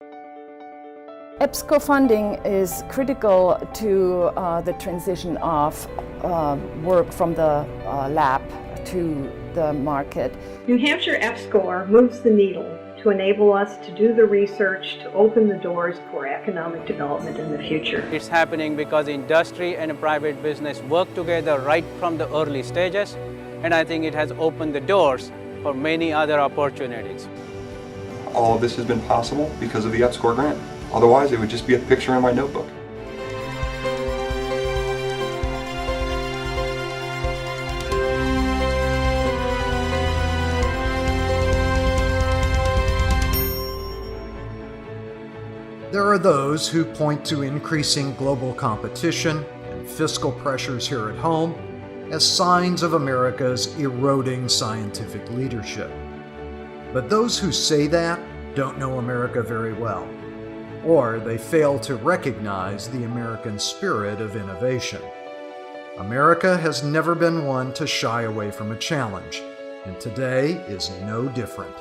EPSCoR funding is critical to the transition of work from the lab to the market. New Hampshire EPSCoR moves the needle to enable us to do the research to open the doors for economic development in the future. It's happening because industry and private business work together right from the early stages, and I think it has opened the doors for many other opportunities. All of this has been possible because of the EPSCoR grant. Otherwise, it would just be a picture in my notebook. There are those who point to increasing global competition and fiscal pressures here at home as signs of America's eroding scientific leadership. But those who say that don't know America very well, or they fail to recognize the American spirit of innovation. America has never been one to shy away from a challenge, and today is no different.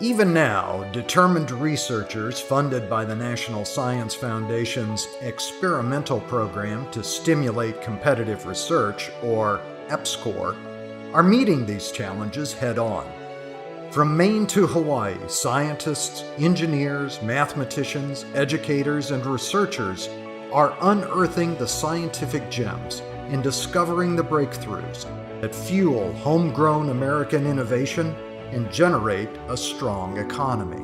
Even now, determined researchers funded by the National Science Foundation's experimental program to stimulate competitive research, or EPSCoR, are meeting these challenges head-on. From Maine to Hawaii, scientists, engineers, mathematicians, educators, and researchers are unearthing the scientific gems and discovering the breakthroughs that fuel homegrown American innovation and generate a strong economy.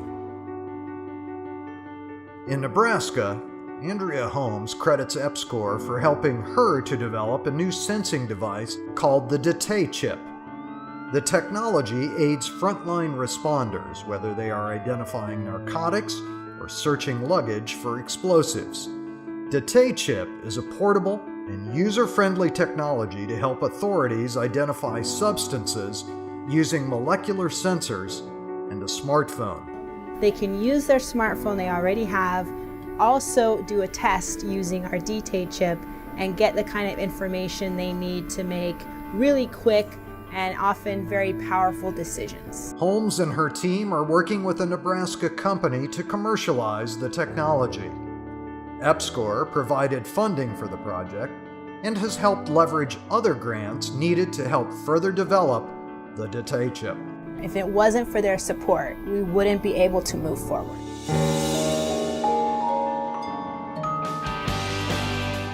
In Nebraska, Andrea Holmes credits EPSCoR for helping her to develop a new sensing device called the Detae chip. The technology aids frontline responders, whether they are identifying narcotics or searching luggage for explosives. Detae chip is a portable and user-friendly technology to help authorities identify substances using molecular sensors and a smartphone. They can use their smartphone they already have, also do a test using our Detae chip, and get the kind of information they need to make really quick and often very powerful decisions. Holmes and her team are working with a Nebraska company to commercialize the technology. EPSCoR provided funding for the project and has helped leverage other grants needed to help further develop the Detae chip. If it wasn't for their support, we wouldn't be able to move forward.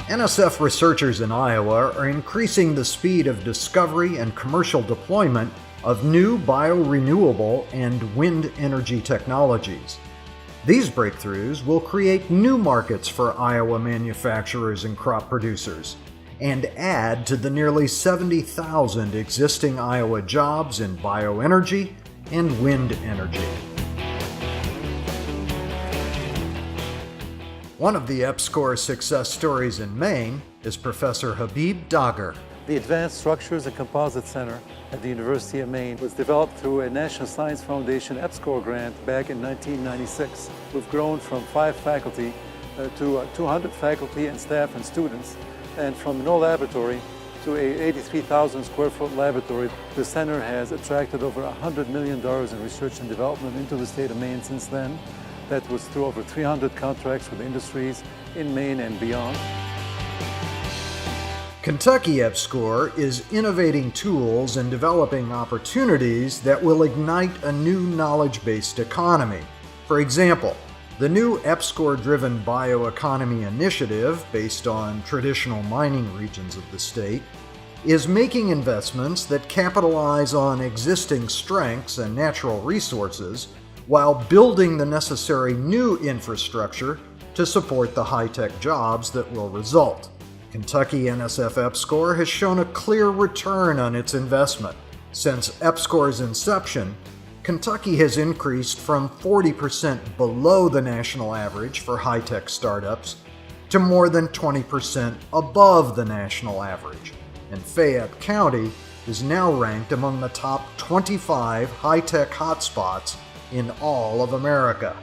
NSF researchers in Iowa are increasing the speed of discovery and commercial deployment of new biorenewable and wind energy technologies. These breakthroughs will create new markets for Iowa manufacturers and crop producers, and add to the nearly 70,000 existing Iowa jobs in bioenergy and wind energy. One of the EPSCoR success stories in Maine is Professor Habib Dagher. The Advanced Structures and Composites Center at the University of Maine was developed through a National Science Foundation EPSCoR grant back in 1996. We've grown from 5 faculty to 200 faculty and staff and students, and from no laboratory to a 83,000 square foot laboratory. The center has attracted over $100 million in research and development into the state of Maine since then. That was through over 300 contracts with industries in Maine and beyond. Kentucky EPSCoR is innovating tools and developing opportunities that will ignite a new knowledge-based economy. For example, the new EPSCoR-driven bioeconomy initiative, based on traditional mining regions of the state, is making investments that capitalize on existing strengths and natural resources while building the necessary new infrastructure to support the high-tech jobs that will result. Kentucky NSF EPSCoR has shown a clear return on its investment. Since EPSCoR's inception, Kentucky has increased from 40% below the national average for high-tech startups to more than 20% above the national average, and Fayette County is now ranked among the top 25 high-tech hotspots in all of America.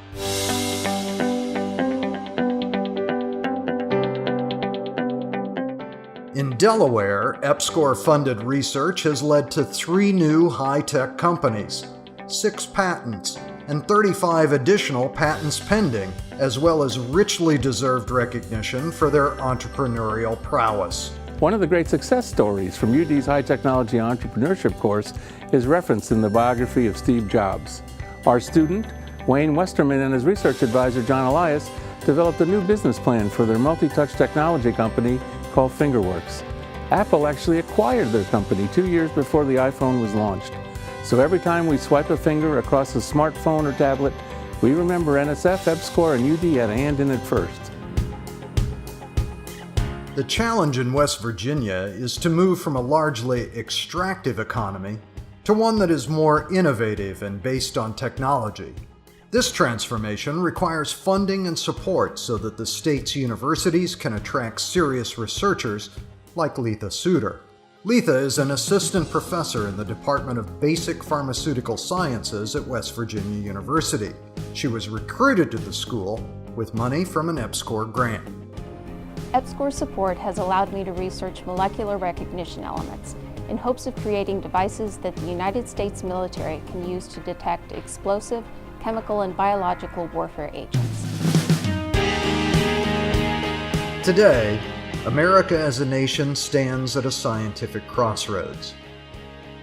In Delaware, EPSCoR-funded research has led to 3 new high-tech companies, 6 patents, and 35 additional patents pending, as well as richly deserved recognition for their entrepreneurial prowess. One of the great success stories from UD's High Technology Entrepreneurship course is referenced in the biography of Steve Jobs. Our student, Wayne Westerman, and his research advisor, John Elias, developed a new business plan for their multi-touch technology company called Fingerworks. Apple actually acquired their company 2 years before the iPhone was launched. So every time we swipe a finger across a smartphone or tablet, we remember NSF, EPSCoR, and UD had a hand in it first. The challenge in West Virginia is to move from a largely extractive economy to one that is more innovative and based on technology. This transformation requires funding and support so that the state's universities can attract serious researchers like Letha Suter. Letha is an assistant professor in the Department of Basic Pharmaceutical Sciences at West Virginia University. She was recruited to the school with money from an EPSCoR grant. EPSCoR support has allowed me to research molecular recognition elements in hopes of creating devices that the United States military can use to detect explosive, chemical, and biological warfare agents. Today, America as a nation stands at a scientific crossroads.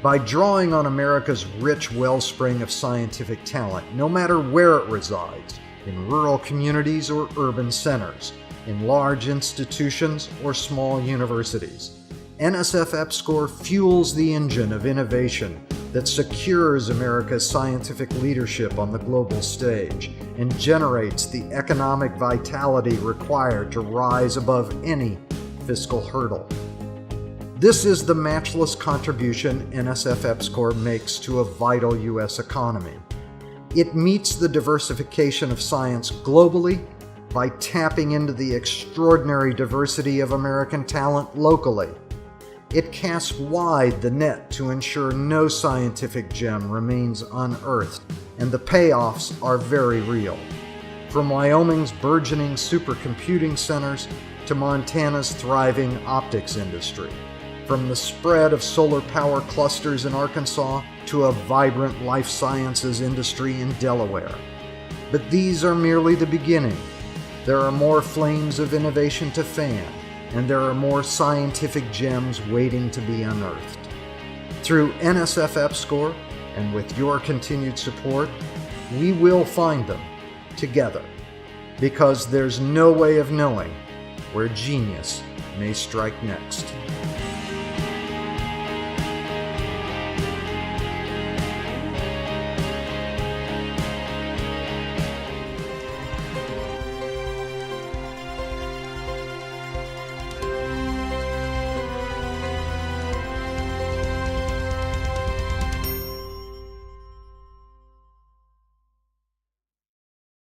By drawing on America's rich wellspring of scientific talent, no matter where it resides, in rural communities or urban centers, in large institutions or small universities, NSF EPSCoR fuels the engine of innovation that secures America's scientific leadership on the global stage and generates the economic vitality required to rise above any fiscal hurdle. This is the matchless contribution NSF EPSCoR makes to a vital U.S. economy. It meets the diversification of science globally by tapping into the extraordinary diversity of American talent locally. It casts wide the net to ensure no scientific gem remains unearthed, and the payoffs are very real. From Wyoming's burgeoning supercomputing centers to Montana's thriving optics industry, from the spread of solar power clusters in Arkansas to a vibrant life sciences industry in Delaware. But these are merely the beginning. There are more flames of innovation to fan, and there are more scientific gems waiting to be unearthed. Through NSF EPSCoR, and with your continued support, we will find them together, because there's no way of knowing where genius may strike next.